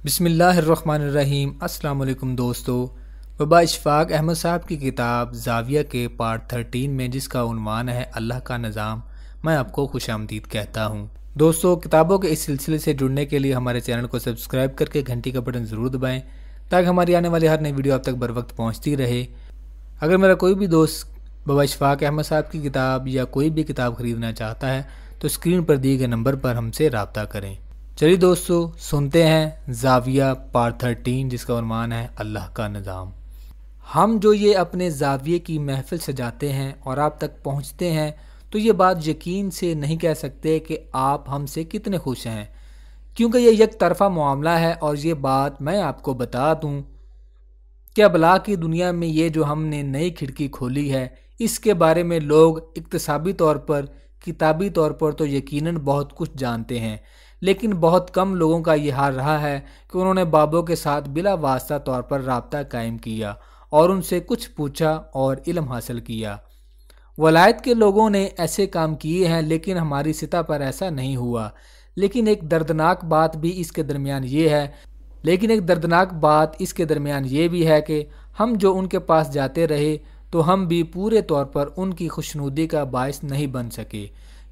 بسم اللہ الرحمن الرحیم۔ السلام علیکم دوستو۔ بابا اشفاق احمد صاحب کی کتاب زاویہ کے پارٹ 13 میں جس کا عنوان ہے اللہ کا نظام، میں آپ کو خوش آمدید کہتا ہوں۔ دوستو، کتابوں کے اس سلسلے سے جڑنے کے لیے ہمارے چینل کو سبسکرائب کر کے گھنٹی کا بٹن ضرور دبائیں تاکہ ہماری آنے والی ہر نئی ویڈیو آپ تک بر وقت پہنچتی رہے۔ اگر میرا کوئی بھی دوست بابا اشفاق احمد صاحب کی کتاب یا کوئی بھی کتاب خریدنا چاہتا ہے تو اسکرین پر دیے گئے نمبر پر ہم سے رابطہ کریں۔ چلیے دوستو، سنتے ہیں زاویہ پارٹ 13 جس کا عنوان ہے اللہ کا نظام۔ ہم جو یہ اپنے زاویے کی محفل سجاتے ہیں اور آپ تک پہنچتے ہیں تو یہ بات یقین سے نہیں کہہ سکتے کہ آپ ہم سے کتنے خوش ہیں، کیونکہ یہ یک طرفہ معاملہ ہے۔ اور یہ بات میں آپ کو بتا دوں کہ ابلا کی دنیا میں یہ جو ہم نے نئی کھڑکی کھولی ہے، اس کے بارے میں لوگ اقتصابی طور پر، کتابی طور پر تو یقیناً بہت کچھ جانتے ہیں، لیکن بہت کم لوگوں کا یہ حال رہا ہے کہ انہوں نے بابوں کے ساتھ بلا واسطہ طور پر رابطہ قائم کیا اور ان سے کچھ پوچھا اور علم حاصل کیا۔ ولایت کے لوگوں نے ایسے کام کیے ہیں، لیکن ہماری سطح پر ایسا نہیں ہوا۔ لیکن ایک دردناک بات اس کے درمیان یہ بھی ہے کہ ہم جو ان کے پاس جاتے رہے تو ہم بھی پورے طور پر ان کی خوشنودی کا باعث نہیں بن سکے،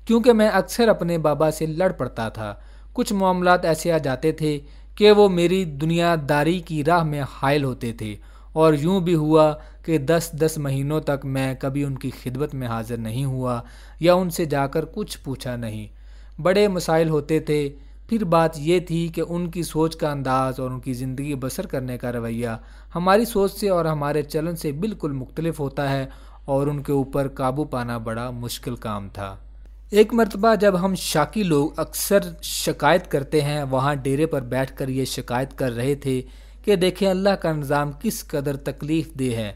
کیونکہ میں اکثر اپنے بابا سے لڑ پڑتا تھا۔ کچھ معاملات ایسے آ جاتے تھے کہ وہ میری دنیا داری کی راہ میں حائل ہوتے تھے، اور یوں بھی ہوا کہ 10 مہینوں تک میں کبھی ان کی خدمت میں حاضر نہیں ہوا یا ان سے جا کر کچھ پوچھا نہیں۔ بڑے مسائل ہوتے تھے۔ پھر بات یہ تھی کہ ان کی سوچ کا انداز اور ان کی زندگی بسر کرنے کا رویہ ہماری سوچ سے اور ہمارے چلن سے بالکل مختلف ہوتا ہے، اور ان کے اوپر قابو پانا بڑا مشکل کام تھا۔ ایک مرتبہ جب ہم شاکی لوگ اکثر شکایت کرتے ہیں، وہاں ڈیرے پر بیٹھ کر یہ شکایت کر رہے تھے کہ دیکھیں اللہ کا نظام کس قدر تکلیف دہ ہے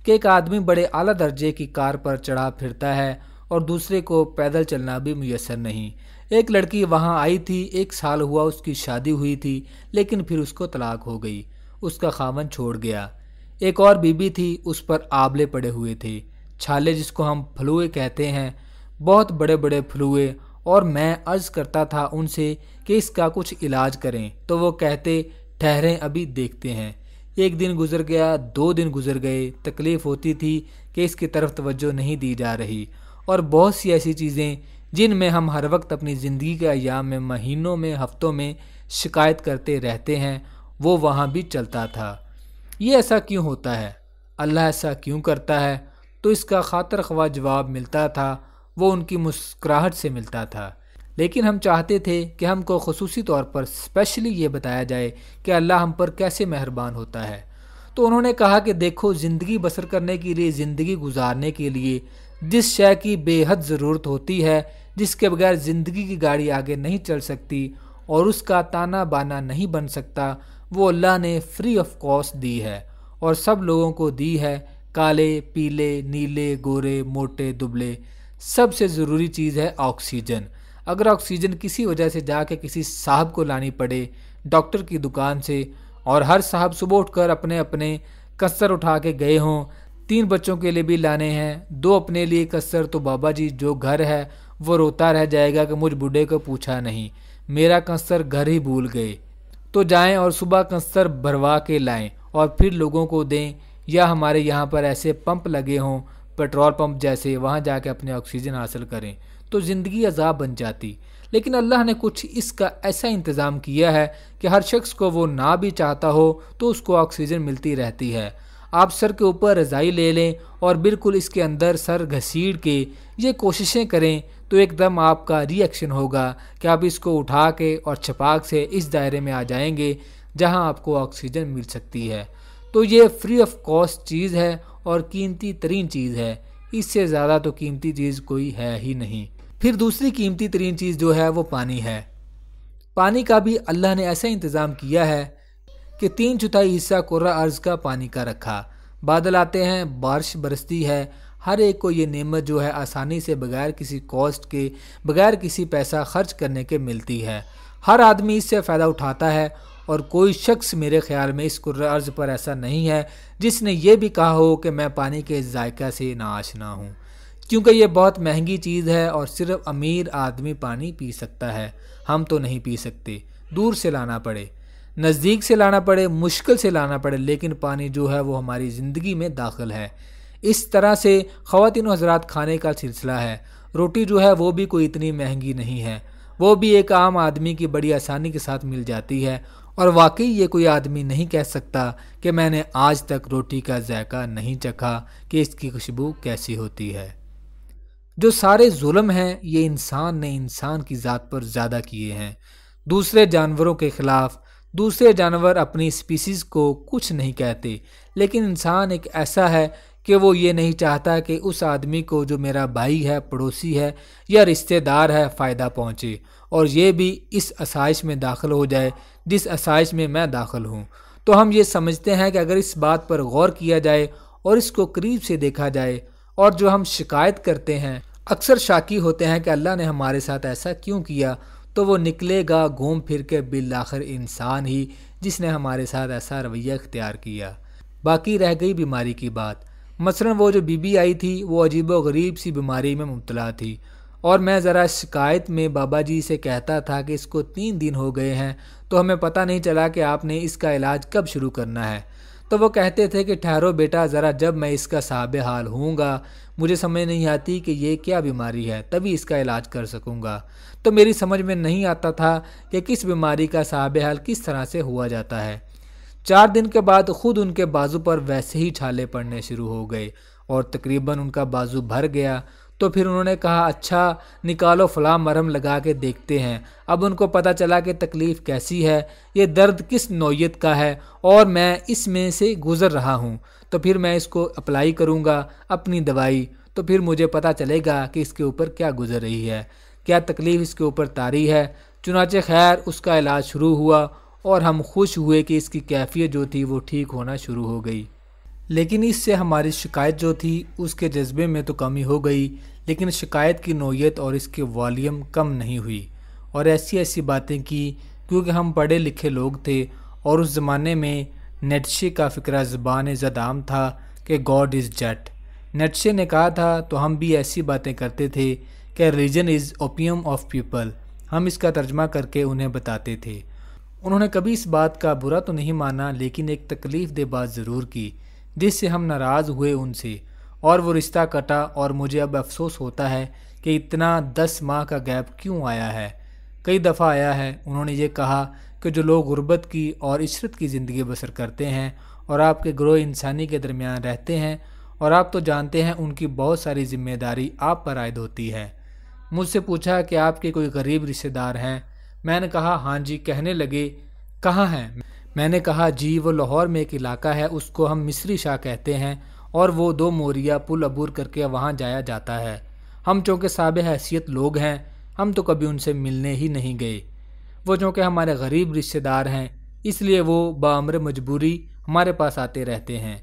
کہ ایک آدمی بڑے اعلیٰ درجے کی کار پر چڑھا پھرتا ہے اور دوسرے کو پیدل چلنا بھی میسر نہیں۔ ایک لڑکی وہاں آئی تھی، 1 سال ہوا اس کی شادی ہوئی تھی، لیکن پھر اس کو طلاق ہو گئی، اس کا خاوند چھوڑ گیا۔ ایک اور بیوی تھی، اس پر آبلے پڑے ہوئے تھے، چھالے جس کو ہم پھلوئے کہتے ہیں، بہت بڑے بڑے پھلوئے، اور میں عرض کرتا تھا ان سے کہ اس کا کچھ علاج کریں تو وہ کہتے ٹھہریں ابھی دیکھتے ہیں۔ 1 دن گزر گیا، 2 دن گزر گئے، تکلیف ہوتی تھی کہ اس کی طرف توجہ نہیں دی جا رہی، اور بہت سی ایسی چیزیں جن میں ہم ہر وقت اپنی زندگی کے ایام میں، مہینوں میں، ہفتوں میں شکایت کرتے رہتے ہیں، وہ وہاں بھی چلتا تھا۔ یہ ایسا کیوں ہوتا ہے؟ اللہ ایسا کیوں کرتا ہے؟ تو اس کا خاطر خواہ جواب ملتا تھا، وہ ان کی مسکراہٹ سے ملتا تھا۔ لیکن ہم چاہتے تھے کہ ہم کو خصوصی طور پر اسپیشلی یہ بتایا جائے کہ اللہ ہم پر کیسے مہربان ہوتا ہے۔ تو انہوں نے کہا کہ دیکھو، زندگی بسر کرنے کے لیے، زندگی گزارنے کے لیے جس شے کی بے حد ضرورت ہوتی ہے، جس کے بغیر زندگی کی گاڑی آگے نہیں چل سکتی اور اس کا تانا بانا نہیں بن سکتا، وہ اللہ نے فری آف کاسٹ دی ہے اور سب لوگوں کو دی ہے، کالے، پیلے، نیلے، گورے، موٹے، دبلے۔ سب سے ضروری چیز ہے آکسیجن۔ اگر آکسیجن کسی وجہ سے جا کے کسی صاحب کو لانی پڑے ڈاکٹر کی دکان سے، اور ہر صاحب صبح اٹھ کر اپنے اپنے کسر اٹھا کے گئے ہوں، 3 بچوں کے لیے بھی لانے ہیں، 2 اپنے لیے کسر، تو بابا جی جو گھر ہے وہ روتا رہ جائے گا کہ مجھ بوڑھے کو پوچھا نہیں، میرا کسر گھر ہی بھول گئے۔ تو جائیں اور صبح کسر بھروا کے لائیں اور پھر لوگوں کو دیں، یا ہمارے یہاں پر ایسے پمپ لگے ہوں، پیٹرول پمپ جیسے، وہاں جا کے اپنے آکسیجن حاصل کریں، تو زندگی عذاب بن جاتی۔ لیکن اللہ نے کچھ اس کا ایسا انتظام کیا ہے کہ ہر شخص کو وہ نہ بھی چاہتا ہو تو اس کو آکسیجن ملتی رہتی ہے۔ آپ سر کے اوپر رضائی لے لیں اور بالکل اس کے اندر سر گھسیڑ کے یہ کوششیں کریں تو ایک دم آپ کا ری ایکشن ہوگا کہ آپ اس کو اٹھا کے اور چھپاک سے اس دائرے میں آ جائیں گے جہاں آپ کو آکسیجن مل سکتی ہے۔ تو یہ فری آف کاسٹ چیز ہے اور قیمتی ترین چیز ہے، اس سے زیادہ تو قیمتی چیز کوئی ہے ہی نہیں۔ پھر دوسری قیمتی ترین چیز جو ہے وہ پانی ہے۔ پانی کا بھی اللہ نے ایسا انتظام کیا ہے کہ 3/4 حصہ کرہ ارض کا پانی کا رکھا۔ بادل آتے ہیں، بارش برستی ہے، ہر ایک کو یہ نعمت جو ہے آسانی سے، بغیر کسی کاسٹ کے، بغیر کسی پیسہ خرچ کرنے کے ملتی ہے۔ ہر آدمی اس سے فائدہ اٹھاتا ہے، اور کوئی شخص میرے خیال میں اس کرۂ ارض پر ایسا نہیں ہے جس نے یہ بھی کہا ہو کہ میں پانی کے ذائقہ سے ناآشنا ہوں، کیونکہ یہ بہت مہنگی چیز ہے اور صرف امیر آدمی پانی پی سکتا ہے، ہم تو نہیں پی سکتے، دور سے لانا پڑے۔ نزدیک سے لانا پڑے، مشکل سے لانا پڑے، لیکن پانی جو ہے وہ ہماری زندگی میں داخل ہے۔ اس طرح سے خواتین و حضرات کھانے کا سلسلہ ہے۔ روٹی جو ہے وہ بھی کوئی اتنی مہنگی نہیں ہے، وہ بھی ایک عام آدمی کی بڑی آسانی کے ساتھ مل جاتی ہے، اور واقعی یہ کوئی آدمی نہیں کہہ سکتا کہ میں نے آج تک روٹی کا ذائقہ نہیں چکھا کہ اس کی خوشبو کیسی ہوتی ہے۔ جو سارے ظلم ہیں یہ انسان نے انسان کی ذات پر زیادہ کیے ہیں، دوسرے جانوروں کے خلاف۔ دوسرے جانور اپنی اسپیسیز کو کچھ نہیں کہتے، لیکن انسان ایک ایسا ہے کہ وہ یہ نہیں چاہتا کہ اس آدمی کو جو میرا بھائی ہے، پڑوسی ہے یا رشتہ دار ہے فائدہ پہنچے، اور یہ بھی اس آسائش میں داخل ہو جائے جس آسائش میں میں داخل ہوں۔ تو ہم یہ سمجھتے ہیں کہ اگر اس بات پر غور کیا جائے اور اس کو قریب سے دیکھا جائے، اور جو ہم شکایت کرتے ہیں، اکثر شاکی ہوتے ہیں کہ اللہ نے ہمارے ساتھ ایسا کیوں کیا، تو وہ نکلے گا گھوم پھر کے بالآخر انسان ہی جس نے ہمارے ساتھ ایسا رویہ اختیار کیا۔ باقی رہ گئی بیماری کی بات۔ مثلا وہ جو بی بی آئی تھی وہ عجیب و غریب سی بیماری میں مبتلا تھی، اور میں ذرا شکایت میں بابا جی سے کہتا تھا کہ اس کو 3 دن ہو گئے ہیں، تو ہمیں پتہ نہیں چلا کہ آپ نے اس کا علاج کب شروع کرنا ہے۔ تو وہ کہتے تھے کہ ٹھہرو بیٹا ذرا، جب میں اس کا صاحب حال ہوں گا، مجھے سمجھ نہیں آتی کہ یہ کیا بیماری ہے، تبھی اس کا علاج کر سکوں گا۔ تو میری سمجھ میں نہیں آتا تھا کہ کس بیماری کا صاحب حال کس طرح سے ہوا جاتا ہے۔ 4 دن کے بعد خود ان کے بازو پر ویسے ہی چھالے پڑنے شروع ہو گئے، اور تقریباً ان کا بازو بھر گیا۔ تو پھر انہوں نے کہا اچھا نکالو فلاں مرہم لگا کے دیکھتے ہیں۔ اب ان کو پتہ چلا کہ تکلیف کیسی ہے، یہ درد کس نوعیت کا ہے، اور میں اس میں سے گزر رہا ہوں، تو پھر میں اس کو اپلائی کروں گا اپنی دوائی، تو پھر مجھے پتہ چلے گا کہ اس کے اوپر کیا گزر رہی ہے، کیا تکلیف اس کے اوپر طاری ہے۔ چنانچہ خیر اس کا علاج شروع ہوا، اور ہم خوش ہوئے کہ اس کی کیفیت جو تھی وہ ٹھیک ہونا شروع ہو گئی۔ لیکن اس سے ہماری شکایت جو تھی اس کے جذبے میں تو کمی ہو گئی، لیکن شکایت کی نوعیت اور اس کے والیوم کم نہیں ہوئی، اور ایسی باتیں کی کیونکہ ہم پڑھے لکھے لوگ تھے، اور اس زمانے میں نیٹشے کا فکرہ زبان زد عام تھا کہ گاڈ از جٹ۔ نیٹشے نے کہا تھا تو ہم بھی ایسی باتیں کرتے تھے کہ religion is opium of people, ہم اس کا ترجمہ کر کے انہیں بتاتے تھے۔ انہوں نے کبھی اس بات کا برا تو نہیں مانا، لیکن ایک تکلیف دہ بات ضرور کی جس سے ہم ناراض ہوئے ان سے، اور وہ رشتہ کٹا، اور مجھے اب افسوس ہوتا ہے کہ اتنا 10 ماہ کا گیپ کیوں آیا ہے۔ کئی دفعہ آیا ہے۔ انہوں نے یہ کہا کہ جو لوگ غربت کی اور عشرت کی زندگی بسر کرتے ہیں اور آپ کے گروہ انسانی کے درمیان رہتے ہیں، اور آپ تو جانتے ہیں ان کی بہت ساری ذمہ داری آپ پر عائد ہوتی ہے۔ مجھ سے پوچھا کہ آپ کے کوئی غریب رشتہ دار ہیں؟ میں نے کہا ہاں جی۔ کہنے لگے کہاں ہیں؟ میں نے کہا جی وہ لاہور میں ایک علاقہ ہے، اس کو ہم مصری شاہ کہتے ہیں، اور وہ 2 موریا پل عبور کر کے وہاں جایا جاتا ہے۔ ہم چونکہ صاحب حیثیت لوگ ہیں، ہم تو کبھی ان سے ملنے ہی نہیں گئے۔ وہ چونکہ ہمارے غریب رشتہ دار ہیں، اس لیے وہ بامر مجبوری ہمارے پاس آتے رہتے ہیں،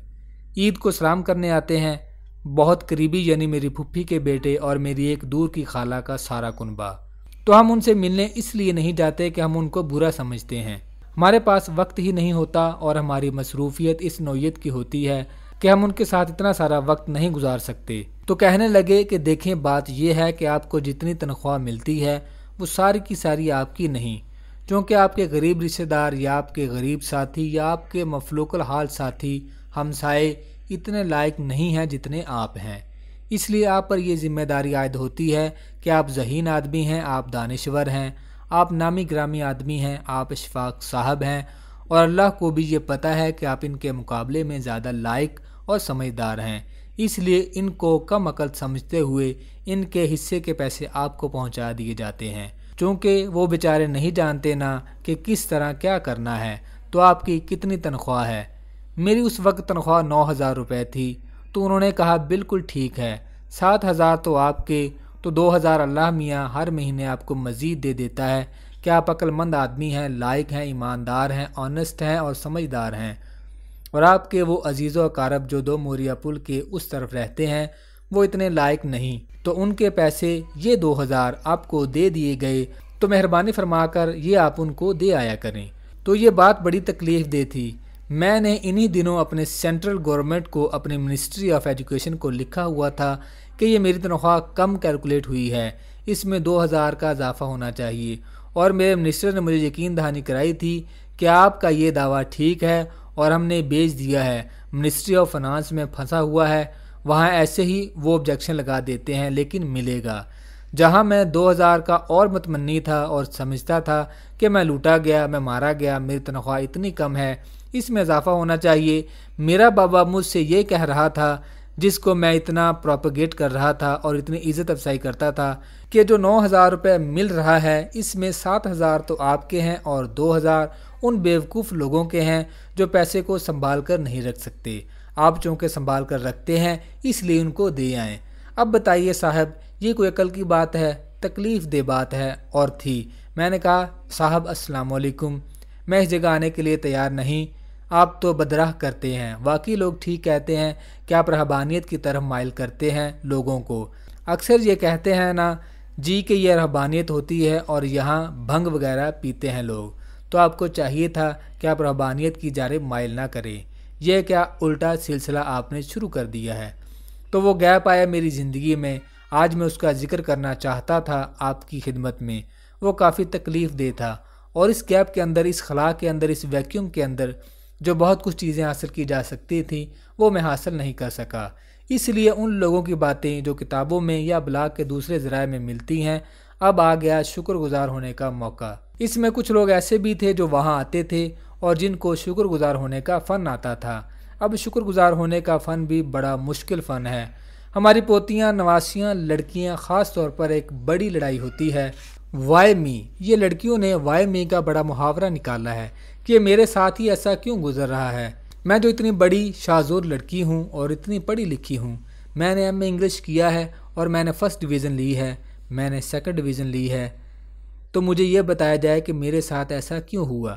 عید کو سلام کرنے آتے ہیں۔ بہت قریبی یعنی میری پھپھی کے بیٹے اور میری ایک دور کی خالہ کا سارا کنبہ۔ تو ہم ان سے ملنے اس لیے نہیں جاتے کہ ہم ان کو برا سمجھتے ہیں، ہمارے پاس وقت ہی نہیں ہوتا، اور ہماری مصروفیت اس نوعیت کی ہوتی ہے کہ ہم ان کے ساتھ اتنا سارا وقت نہیں گزار سکتے۔ تو کہنے لگے کہ دیکھیں بات یہ ہے کہ آپ کو جتنی تنخواہ ملتی ہے وہ ساری کی ساری آپ کی نہیں، چونکہ آپ کے غریب رشتہ دار یا آپ کے غریب ساتھی یا آپ کے مفلوق الحال ساتھی ہمسائے اتنے لائق نہیں ہیں جتنے آپ ہیں۔ اس لیے آپ پر یہ ذمہ داری عائد ہوتی ہے کہ آپ ذہین آدمی ہیں، آپ دانشور ہیں، آپ نامی گرامی آدمی ہیں، آپ اشفاق صاحب ہیں، اور اللہ کو بھی یہ پتہ ہے کہ آپ ان کے مقابلے میں زیادہ لائق اور سمجھدار ہیں، اس لیے ان کو کم عقل سمجھتے ہوئے ان کے حصے کے پیسے آپ کو پہنچا دیے جاتے ہیں، چونکہ وہ بیچارے نہیں جانتے نا کہ کس طرح کیا کرنا ہے۔ تو آپ کی کتنی تنخواہ ہے؟ میری اس وقت تنخواہ 9,000 روپے تھی۔ تو انہوں نے کہا بالکل ٹھیک ہے، 7,000 تو آپ کے، تو 2,000 اللہ میاں ہر مہینے آپ کو مزید دے دیتا ہے کہ آپ عقل مند آدمی ہیں، لائق ہیں، ایماندار ہیں، آنسٹ ہیں اور سمجھدار ہیں، اور آپ کے وہ عزیز و اقارب جو 2 موریا پل کے اس طرف رہتے ہیں وہ اتنے لائق نہیں، تو ان کے پیسے یہ 2,000 آپ کو دے دیے گئے، تو مہربانی فرما کر یہ آپ ان کو دے آیا کریں۔ تو یہ بات بڑی تکلیف دہ تھی۔ میں نے انہی دنوں اپنے سینٹرل گورنمنٹ کو، اپنے منسٹری آف ایجوکیشن کو لکھا ہوا تھا کہ یہ میری تنخواہ کم کیلکولیٹ ہوئی ہے، اس میں 2,000 کا اضافہ ہونا چاہیے، اور میرے منسٹر نے مجھے یقین دہانی کرائی تھی کیا آپ کا یہ دعویٰ ٹھیک ہے اور ہم نے بیچ دیا ہے، منسٹری آف فنانس میں پھنسا ہوا ہے، وہاں ایسے ہی وہ آبجیکشن لگا دیتے ہیں لیکن ملے گا۔ جہاں میں 2000 کا اور متمنی تھا اور سمجھتا تھا کہ میں لوٹا گیا، میں مارا گیا، میری تنخواہ اتنی کم ہے، اس میں اضافہ ہونا چاہیے۔ میرا بابا مجھ سے یہ کہہ رہا تھا، جس کو میں اتنا پروپیگیٹ کر رہا تھا اور اتنی عزت افزائی کرتا تھا، کہ جو 9000 روپے مل رہا ہے اس میں 7000 تو آپ کے ہیں اور 2000 ان بیوقوف لوگوں کے ہیں جو پیسے کو سنبھال کر نہیں رکھ سکتے۔ آپ چونکہ سنبھال کر رکھتے ہیں اس لیے ان کو دے آئیں۔ اب بتائیے صاحب، یہ کوئی عقل کی بات ہے؟ تکلیف دہ بات ہے اور تھی۔ میں نے کہا صاحب السلام علیکم، میں اس جگہ آنے کے لیے تیار نہیں، آپ تو بدراہ کرتے ہیں۔ واقعی لوگ ٹھیک کہتے ہیں کہ آپ رہبانیت کی طرف مائل کرتے ہیں لوگوں کو۔ اکثر یہ کہتے ہیں نا جی کہ یہ رہبانیت ہوتی ہے اور یہاں بھنگ وغیرہ پیتے ہیں لوگ، تو آپ کو چاہیے تھا کہ آپ رہبانیت کی جانب مائل نہ کریں۔ یہ کیا الٹا سلسلہ آپ نے شروع کر دیا ہے؟ تو وہ گیپ آیا میری زندگی میں، آج میں اس کا ذکر کرنا چاہتا تھا آپ کی خدمت میں۔ وہ کافی تکلیف دہ تھا اور اس گیپ کے اندر، اس خلا کے اندر، اس ویکیوم کے اندر جو بہت کچھ چیزیں حاصل کی جا سکتی تھیں وہ میں حاصل نہیں کر سکا۔ اس لیے ان لوگوں کی باتیں جو کتابوں میں یا بلاگ کے دوسرے ذرائع میں ملتی ہیں، اب آ گیا شکر گزار ہونے کا موقع۔ اس میں کچھ لوگ ایسے بھی تھے جو وہاں آتے تھے اور جن کو شکر گزار ہونے کا فن آتا تھا۔ اب شکر گزار ہونے کا فن بھی بڑا مشکل فن ہے۔ ہماری پوتیاں، نواسیاں، لڑکیاں، خاص طور پر ایک بڑی لڑائی ہوتی ہے وائی می۔ یہ لڑکیوں نے وائی می کا بڑا محاورہ نکالا ہے کہ میرے ساتھ ہی ایسا کیوں گزر رہا ہے، میں جو اتنی بڑی شاذور لڑکی ہوں اور اتنی پڑھی لکھی ہوں، میں نے ایم اے انگلش کیا ہے اور میں نے فرسٹ ڈویژن لی ہے، میں نے سیکنڈ ڈویژن لی ہے، تو مجھے یہ بتایا جائے کہ میرے ساتھ ایسا کیوں ہوا،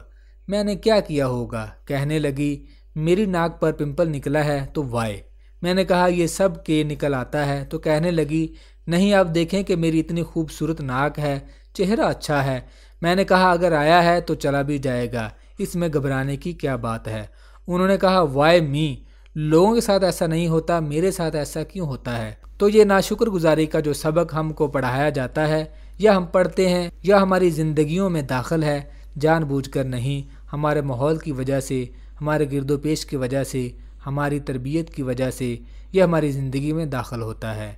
میں نے کیا کیا ہوگا؟ کہنے لگی میری ناک پر پمپل نکلا ہے تو وائی۔ میں نے کہا یہ سب کے نکل آتا ہے، تو کہنے لگی نہیں آپ دیکھیں کہ میری اتنی خوبصورت ناک ہے، چہرہ اچھا ہے۔ میں نے کہا اگر آیا ہے تو چلا بھی جائے گا، اس میں گھبرانے کی کیا بات ہے؟ انہوں نے کہا وائی می، لوگوں کے ساتھ ایسا نہیں ہوتا، میرے ساتھ ایسا کیوں ہوتا ہے؟ تو یہ ناشکر گزاری کا جو سبق ہم کو پڑھایا جاتا ہے یا ہم پڑھتے ہیں یا ہماری زندگیوں میں داخل ہے، جان بوجھ کر نہیں، ہمارے ماحول کی وجہ سے، ہمارے گرد و پیش کی وجہ سے، ہماری تربیت کی وجہ سے یہ ہماری زندگی میں داخل ہوتا ہے۔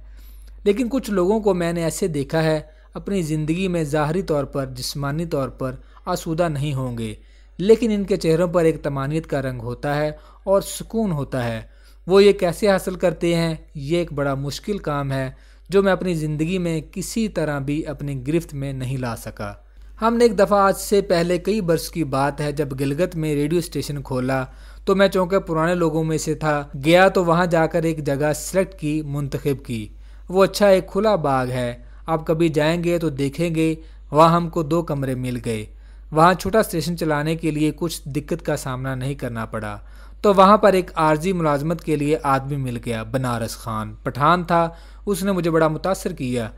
لیکن کچھ لوگوں کو میں نے ایسے دیکھا ہے اپنی زندگی میں ظاہری طور پر، جسمانی طور پر آسودہ نہیں ہوں گے، لیکن ان کے چہروں پر ایک طمانینت کا رنگ ہوتا ہے اور سکون ہوتا ہے۔ وہ یہ کیسے حاصل کرتے ہیں؟ یہ ایک بڑا مشکل کام ہے جو میں اپنی زندگی میں کسی طرح بھی اپنی گرفت میں نہیں لا سکا۔ ہم نے ایک دفعہ، آج سے پہلے کئی برس کی بات ہے، جب گلگت میں ریڈیو اسٹیشن کھولا تو میں چونکہ پرانے لوگوں میں سے تھا، گیا تو وہاں جا کر ایک جگہ سلیکٹ کی، منتخب کی۔ وہ اچھا ایک کھلا باغ ہے، آپ کبھی جائیں گے تو دیکھیں گے۔ وہاں ہم کو 2 کمرے مل گئے۔ وہاں چھوٹا اسٹیشن چلانے کے لیے کچھ دقت کا سامنا نہیں کرنا پڑا، تو وہاں پر ایک عارضی ملازمت کے لیے آدمی مل گیا، بنارس خان، پٹھان تھا۔ اس نے مجھے بڑا متاثر کیا۔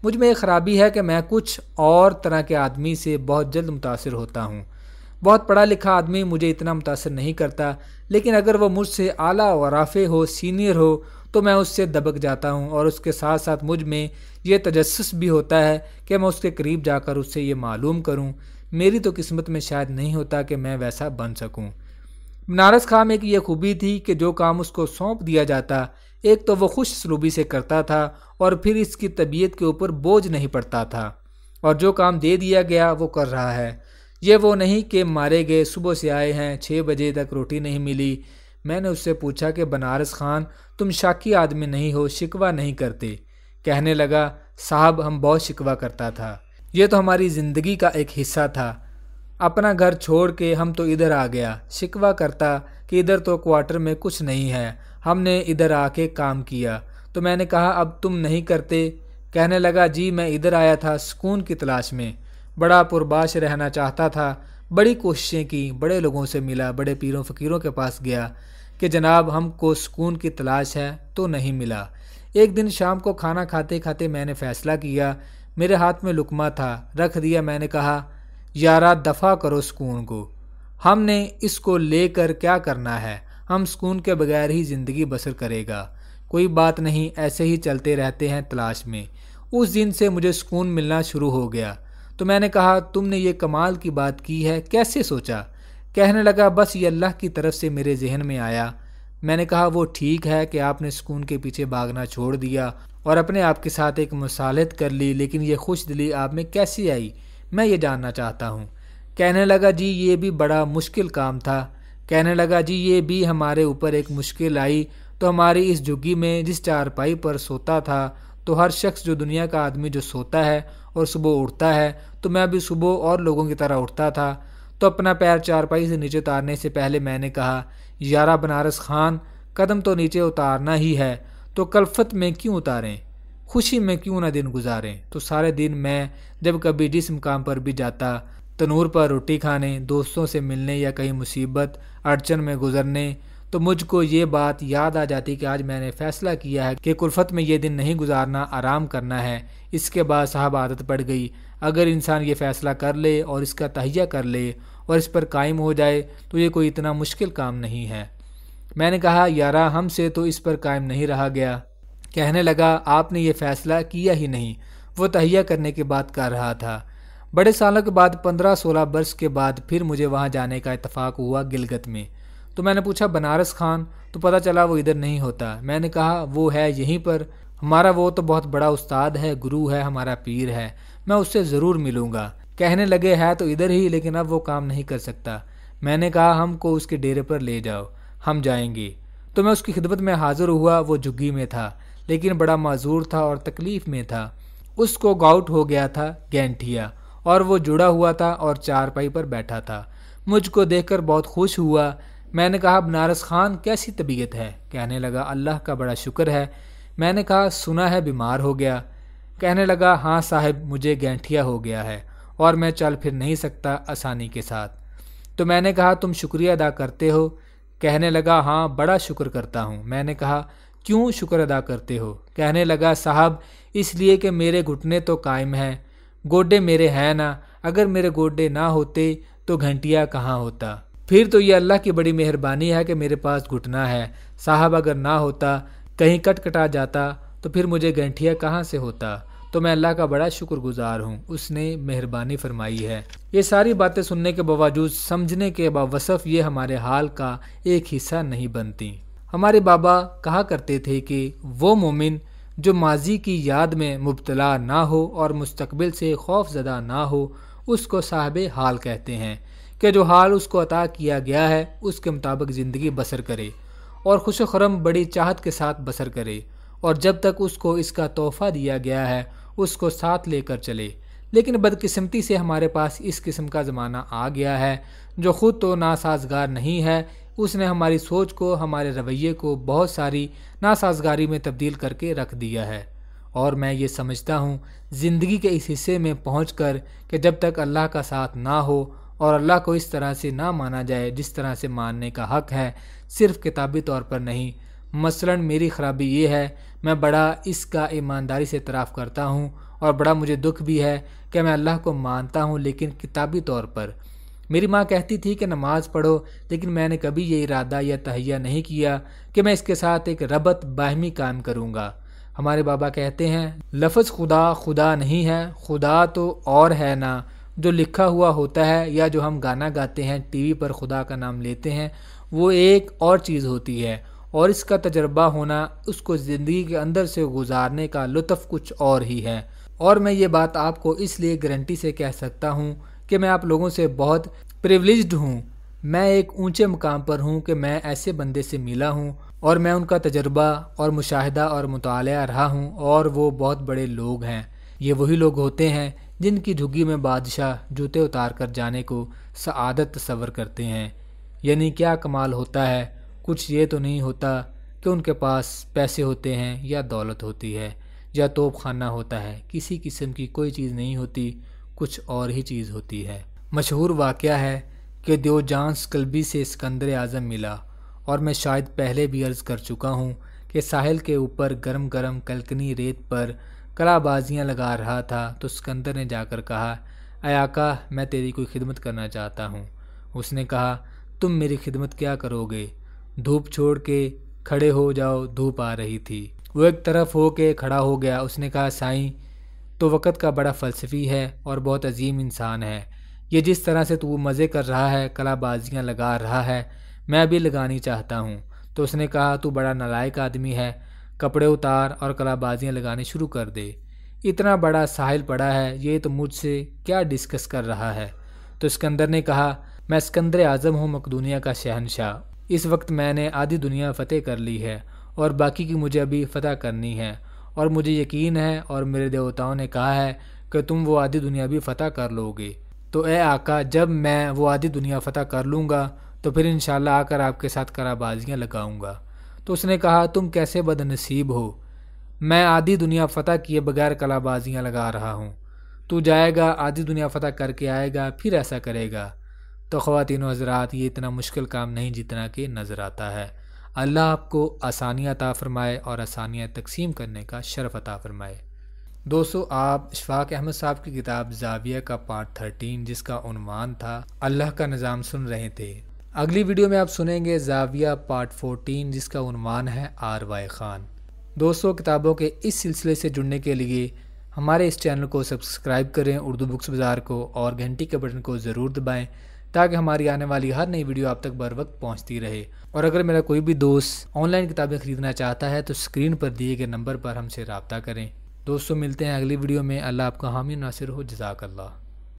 مجھ میں ایک خرابی ہے کہ میں کچھ اور طرح کے آدمی سے بہت جلد متاثر ہوتا ہوں۔ بہت پڑھا لکھا آدمی مجھے اتنا متاثر نہیں کرتا، لیکن اگر وہ مجھ سے اعلیٰ و رافع ہو، سینئر ہو، تو میں اس سے دبک جاتا ہوں، اور اس کے ساتھ ساتھ مجھ میں یہ تجسس بھی ہوتا ہے کہ میں اس کے قریب جا کر اس سے یہ معلوم کروں۔ میری تو قسمت میں شاید نہیں ہوتا کہ میں ویسا بن سکوں۔ بنارس خان میں ایک یہ خوبی تھی کہ جو کام اس کو سونپ دیا جاتا، ایک تو وہ خوش سلوبی سے کرتا تھا اور پھر اس کی طبیعت کے اوپر بوجھ نہیں پڑتا تھا، اور جو کام دے دیا گیا وہ کر رہا ہے۔ یہ وہ نہیں کہ مارے گئے، صبح سے آئے ہیں، 6 بجے تک روٹی نہیں ملی۔ میں نے اس سے پوچھا کہ بنارس خان تم شاکی آدمی نہیں ہو، شکوہ نہیں کرتے؟ کہنے لگا صاحب ہم بہت شکوہ کرتا تھا، یہ تو ہماری زندگی کا ایک حصہ تھا، اپنا گھر چھوڑ کے ہم تو ادھر آ گیا، شکوہ کرتا کہ ادھر تو کوارٹر میں کچھ نہیں ہے، ہم نے ادھر آ کے کام کیا۔ تو میں نے کہا اب تم نہیں کرتے؟ کہنے لگا جی میں ادھر آیا تھا سکون کی تلاش میں، بڑا پرباش رہنا چاہتا تھا، بڑی کوششیں کی، بڑے لوگوں سے ملا، بڑے پیروں فقیروں کے پاس گیا کہ جناب ہم کو سکون کی تلاش ہے، تو نہیں ملا۔ ایک دن شام کو کھانا کھاتے کھاتے میں نے فیصلہ کیا، میرے ہاتھ میں لقمہ تھا، رکھ دیا۔ میں نے کہا یارا دفع کرو سکون کو، ہم نے اس کو لے کر کیا کرنا ہے، ہم سکون کے بغیر ہی زندگی بسر کرے گا، کوئی بات نہیں، ایسے ہی چلتے رہتے ہیں تلاش میں۔ اس دن سے مجھے سکون ملنا شروع ہو گیا۔ تو میں نے کہا تم نے یہ کمال کی بات کی ہے، کیسے سوچا؟ کہنے لگا بس یہ اللہ کی طرف سے میرے ذہن میں آیا۔ میں نے کہا وہ ٹھیک ہے کہ آپ نے سکون کے پیچھے بھاگنا چھوڑ دیا اور اپنے آپ کے ساتھ ایک مصالحت کر لی، لیکن یہ خوش دلی آپ میں کیسی آئی، میں یہ جاننا چاہتا ہوں۔ کہنے لگا جی یہ بھی بڑا مشکل کام تھا۔ کہنے لگا جی یہ بھی ہمارے اوپر ایک مشکل آئی تو ہماری اس جھگی میں جس چارپائی پر سوتا تھا تو ہر شخص جو دنیا کا آدمی جو سوتا ہے اور صبح اٹھتا ہے تو میں بھی صبح اور لوگوں کی طرح اٹھتا تھا، تو اپنا پیر چارپائی سے نیچے اتارنے سے پہلے میں نے کہا یارا بنارس خان، قدم تو نیچے اتارنا ہی ہے تو کلفت میں کیوں اتاریں، خوشی میں کیوں نہ دن گزاریں۔ تو سارے دن میں جب کبھی جس مقام پر بھی جاتا، تنور پر روٹی کھانے، دوستوں سے ملنے یا کہیں مصیبت اڑچن میں گزرنے، تو مجھ کو یہ بات یاد آ جاتی کہ آج میں نے فیصلہ کیا ہے کہ کلفت میں یہ دن نہیں گزارنا، آرام کرنا ہے۔ اس کے بعد صاحب عادت پڑ گئی، اگر انسان یہ فیصلہ کر لے اور اس کا تہیہ کر لے اور اس پر قائم ہو جائے تو یہ کوئی اتنا مشکل کام نہیں ہے۔ میں نے کہا یارا ہم سے تو اس پر قائم نہیں رہا گیا۔ کہنے لگا آپ نے یہ فیصلہ کیا ہی نہیں، وہ تہیہ کرنے کی بات کر رہا تھا۔ بڑے سالوں کے بعد 15-16 برس کے بعد پھر مجھے وہاں جانے کا اتفاق ہوا گلگت میں۔ تو میں نے پوچھا بنارس خان، تو پتہ چلا وہ ادھر نہیں ہوتا۔ میں نے کہا وہ ہے یہیں پر، ہمارا وہ تو بہت بڑا استاد ہے، گرو ہے، ہمارا پیر ہے، میں اس سے ضرور ملوں گا۔ کہنے لگے ہے تو ادھر ہی، لیکن اب وہ کام نہیں کر سکتا۔ میں نے کہا ہم کو اس کے ڈیرے پر لے جاؤ، ہم جائیں گے۔ تو میں اس کی خدمت میں حاضر ہوا۔ وہ جھگی میں تھا لیکن بڑا معذور تھا اور تکلیف میں تھا۔ اس کو گاؤٹ ہو گیا تھا، گینٹھیا، اور وہ جڑا ہوا تھا اور چارپائی پر بیٹھا تھا۔ مجھ کو دیکھ کر بہت خوش ہوا۔ میں نے کہا بنارس خان کیسی طبیعت ہے؟ کہنے لگا اللہ کا بڑا شکر ہے۔ میں نے کہا سنا ہے بیمار ہو گیا۔ کہنے لگا ہاں صاحب مجھے گینٹھیا ہو گیا ہے اور میں چل پھر نہیں سکتا آسانی کے ساتھ۔ تو میں نے کہا تم شکریہ ادا کرتے ہو؟ کہنے لگا ہاں بڑا شکر کرتا ہوں۔ میں نے کہا کیوں شکر ادا کرتے ہو؟ کہنے لگا صاحب اس لیے کہ میرے گھٹنے تو قائم ہیں، گوڈے میرے ہیں نا، اگر میرے گوڈے نہ ہوتے تو گھنٹیا کہاں ہوتا؟ پھر تو یہ اللہ کی بڑی مہربانی ہے کہ میرے پاس گھٹنا ہے، صاحب اگر نہ ہوتا، کہیں کٹ کٹا جاتا تو پھر مجھے گھنٹیا کہاں سے ہوتا؟ تو میں اللہ کا بڑا شکر گزار ہوں، اس نے مہربانی فرمائی ہے۔ یہ ساری باتیں سننے کے باوجود سمجھنے کے باوصف یہ ہمارے حال کا ایک حصہ نہیں بنتی۔ ہمارے بابا کہا کرتے تھے کہ وہ مومن جو ماضی کی یاد میں مبتلا نہ ہو اور مستقبل سے خوف زدہ نہ ہو، اس کو صاحب حال کہتے ہیں، کہ جو حال اس کو عطا کیا گیا ہے اس کے مطابق زندگی بسر کرے اور خوش و خرم بڑی چاہت کے ساتھ بسر کرے، اور جب تک اس کو اس کا تحفہ دیا گیا ہے اس کو ساتھ لے کر چلے۔ لیکن بدقسمتی سے ہمارے پاس اس قسم کا زمانہ آ گیا ہے جو خود تو ناسازگار نہیں ہے، اس نے ہماری سوچ کو، ہمارے رویے کو بہت ساری ناسازگاری میں تبدیل کر کے رکھ دیا ہے۔ اور میں یہ سمجھتا ہوں زندگی کے اس حصے میں پہنچ کر کہ جب تک اللہ کا ساتھ نہ ہو اور اللہ کو اس طرح سے نہ مانا جائے جس طرح سے ماننے کا حق ہے، صرف کتابی طور پر نہیں۔ مثلا میری خرابی یہ ہے، میں بڑا اس کا ایمانداری سے اعتراف کرتا ہوں اور بڑا مجھے دکھ بھی ہے کہ میں اللہ کو مانتا ہوں لیکن کتابی طور پر۔ میری ماں کہتی تھی کہ نماز پڑھو، لیکن میں نے کبھی یہ ارادہ یا تہیہ نہیں کیا کہ میں اس کے ساتھ ایک ربط باہمی قائم کروں گا۔ ہمارے بابا کہتے ہیں لفظ خدا خدا نہیں ہے، خدا تو اور ہے نا، جو لکھا ہوا ہوتا ہے یا جو ہم گانا گاتے ہیں ٹی وی پر خدا کا نام لیتے ہیں، وہ ایک اور چیز ہوتی ہے، اور اس کا تجربہ ہونا، اس کو زندگی کے اندر سے گزارنے کا لطف کچھ اور ہی ہے۔ اور میں یہ بات آپ کو اس لیے گارنٹی سے کہہ سکتا ہوں کہ میں آپ لوگوں سے بہت پریویلیجڈ ہوں، میں ایک اونچے مقام پر ہوں کہ میں ایسے بندے سے ملا ہوں اور میں ان کا تجربہ اور مشاہدہ اور مطالعہ رہا ہوں، اور وہ بہت بڑے لوگ ہیں۔ یہ وہی لوگ ہوتے ہیں جن کی جھگی میں بادشاہ جوتے اتار کر جانے کو سعادت تصور کرتے ہیں۔ یعنی کیا کمال ہوتا ہے؟ کچھ یہ تو نہیں ہوتا کہ ان کے پاس پیسے ہوتے ہیں یا دولت ہوتی ہے یا توپ خانہ ہوتا ہے، کسی قسم کی کوئی چیز نہیں ہوتی، کچھ اور ہی چیز ہوتی ہے۔ مشہور واقعہ ہے کہ دیوجانس کلبی سے اسکندر اعظم ملا، اور میں شاید پہلے بھی عرض کر چکا ہوں کہ ساحل کے اوپر گرم گرم کلکنی ریت پر کلا بازیاں لگا رہا تھا تو اسکندر نے جا کر کہا اے آقا میں تیری کوئی خدمت کرنا چاہتا ہوں۔ اس نے کہا تم میری خدمت کیا کرو گے؟ دھوپ چھوڑ کے کھڑے ہو جاؤ، دھوپ آ رہی تھی۔ وہ ایک طرف ہو کے کھڑا ہو گیا۔ اس نے کہا سائیں تو وقت کا بڑا فلسفی ہے اور بہت عظیم انسان ہے، یہ جس طرح سے تو مزے کر رہا ہے، کلا بازیاں لگا رہا ہے، میں بھی لگانی چاہتا ہوں۔ تو اس نے کہا تو بڑا نالائق آدمی ہے، کپڑے اتار اور کلا بازیاں لگانی شروع کر دے۔ اتنا بڑا ساحل پڑا ہے، یہ تو مجھ سے کیا ڈسکس کر رہا ہے؟ تو اسکندر نے کہا میں اسکندر اعظم ہوں، مقدونیہ کا شہنشاہ۔ اس وقت میں نے آدھی دنیا فتح کر لی ہے اور باقی کی مجھے ابھی فتح کرنی ہے، اور مجھے یقین ہے اور میرے دیوتاؤں نے کہا ہے کہ تم وہ آدھی دنیا بھی فتح کر لو گے۔ تو اے آقا، جب میں وہ آدھی دنیا فتح کر لوں گا تو پھر انشاءاللہ آ کر آپ کے ساتھ کلا بازیاں لگاؤں گا۔ تو اس نے کہا تم کیسے بد نصیب ہو، میں آدھی دنیا فتح کیے بغیر کلا بازیاں لگا رہا ہوں، تو جائے گا آدھی دنیا فتح کر کے آئے گا پھر ایسا کرے گا؟ تو خواتین و حضرات، یہ اتنا مشکل کام نہیں جتنا کہ نظر آتا ہے۔ اللہ آپ کو آسانیاں عطا فرمائے اور آسانیاں تقسیم کرنے کا شرف عطا فرمائے۔ دوستو، آپ اشفاق احمد صاحب کی کتاب زاویہ کا پارٹ 13 جس کا عنوان تھا اللہ کا نظام سن رہے تھے۔ اگلی ویڈیو میں آپ سنیں گے زاویہ پارٹ 14 جس کا عنوان ہے آروائے خان۔ دوستو، کتابوں کے اس سلسلے سے جڑنے کے لیے ہمارے اس چینل کو سبسکرائب کریں، اردو بکس بازار کو، اور گھنٹی کے بٹن کو ضرور دبائیں تاکہ ہماری آنے والی ہر نئی ویڈیو آپ تک بر وقت پہنچتی رہے۔ اور اگر میرا کوئی بھی دوست آن لائن کتابیں خریدنا چاہتا ہے تو اسکرین پر دیے گئے نمبر پر ہم سے رابطہ کریں۔ دوستو، ملتے ہیں اگلی ویڈیو میں۔ اللہ آپ کا حامی ناصر ہو۔ جزاک اللہ۔